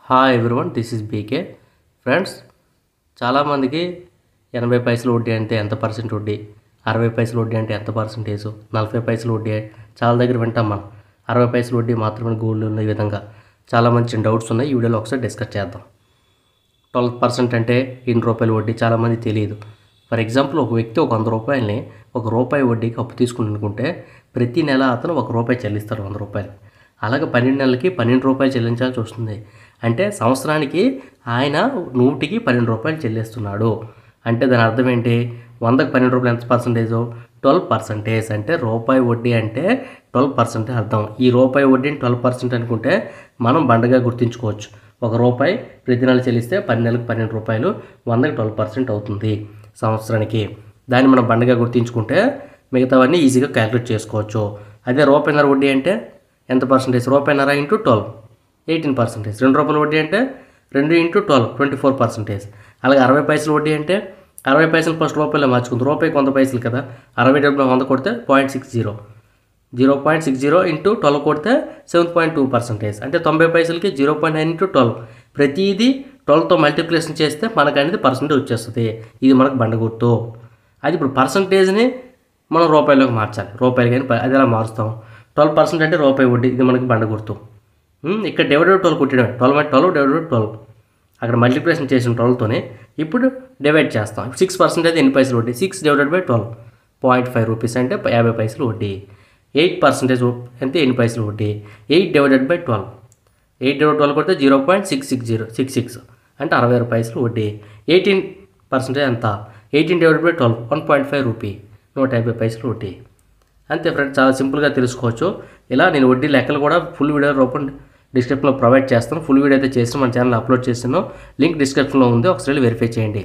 Hi everyone, this is BK. Friends, చాలామందికి 80 పైసలు వడ్డీ అంటే ఎంత పర్సెంట్ వడ్డీ, 60 పైసలు వడ్డీ అంటే ఎంత పర్సెంటేజు, 40 పైసలు వడ్డీ చాలా దగ్గర వింటాం మనం. 60 పైసలు వడ్డీ మాత్రమే గోల్డ్ ఉన్న విధంగా చాలా మంచి డౌట్స్ ఉన్నాయి. ఈ వీడియోలో ఒకసారి డిస్కస్ చేద్దాం. 12% అంటే ₹2 వడ్డీ చాలామంది తెలియదు. ఫర్ ఎగ్జాంపుల్, ఒక వ్యక్తి ఒక 100 రూపాయలని ₹1 వడ్డీకి అప్పు తీసుకుంటునుకుంటే ప్రతి నెల అతను ₹1 చెల్లిస్తాడు 100 రూపాయలు. అలాగే 12 నెలలకి ₹12 చెల్లించాల్సి వస్తుంది. అంటే సంవత్సరానికి ఆయన 100కి ₹12 చెల్లిస్తున్నాడు. అంటే దాని అర్థం ఏంటి? 100కి ₹12 ఎంత పర్సెంటేజు? 12%. అంటే రూపాయి వడ్డీ అంటే 12% అర్థం. ఈ రూపాయి వడ్డీని 12% అనుకుంటే మనం బండగా గుర్తుంచుకోవచ్చు. ₹1 ప్రతి నెల చెల్లిస్తే 10 నెలలకు ₹12, 100కి 12% అవుతుంది సంవత్సరానికి. దాన్ని మనం బండగా గుర్తుంచుకుంటే మిగతావన్నీ ఈజీగా క్యాలిక్యులేట్ చేసుకోవచ్చు. అదే ₹1.5 వడ్డీ అంటే ఎంత పర్సెంటేజ్? ₹1.5 × 12 18%. ₹2 వడ్డీ అంటే 2 × 12 24%. అలాగే 60 పైసలు వడ్డీ అంటే 60 పైసలు ఫస్ట్ రూపాయలు మార్చుకుంది. రూపాయికి 100 పైసలు కదా, 60 డబ్బులు 100 కొడితే 0.60 0.60 × 12 కొడితే 7.2%. అంటే 90 పైసలకి 0.9 × 12 ప్రతిదీ 12తో మల్టిప్లికేషన్ చేస్తే మనకు అనేది పర్సెంటేజ్ వచ్చేస్తుంది. ఇది మనకు బండ గుర్తు. అది ఇప్పుడు పర్సంటేజ్ని మనం రూపాయలోకి మార్చాలి. రూపాయలు కానీ అది ఎలా మారుస్తాం? 12% అంటే రూపాయి వడ్డీ, ఇది మనకి బండ గుర్తు. ఇక్కడ /12 కొట్టడమే. 12 /12 అక్కడ మల్టిప్లికేషన్ చేసిన 12తోనే ఇప్పుడు డివైడ్ చేస్తాం. 6% అయితే ఎన్ని పైసలు వడ్డీ? 6 / 12 0.5 రూపీస్ అంటే 50 పైసలు వడ్డీ. 8% అంటే ఎన్ని పైసలు వడ్డీ? 8 / 12 8 / 12 కొడితే 0.66 అంటే 66 పైసలు వడ్డీ. 18% ఎంత? 18 / 12 1.5 రూపీ, 150 పైసలు వడ్డీ. అంతే ఫ్రెండ్స్, చాలా సింపుల్గా తెలుసుకోవచ్చు. ఇలా నేను వడ్డీ లెక్కలు కూడా ఫుల్ వీడియో రూపం డిస్క్రిప్షన్లో ప్రొవైడ్ చేస్తాను. ఫుల్ వీడియో అయితే చేసి మన ఛానల్ అప్లోడ్ చేస్తాను. లింక్ డిస్క్రిప్షన్లో ఉంది, ఒకసారి వెరిఫై చేయండి.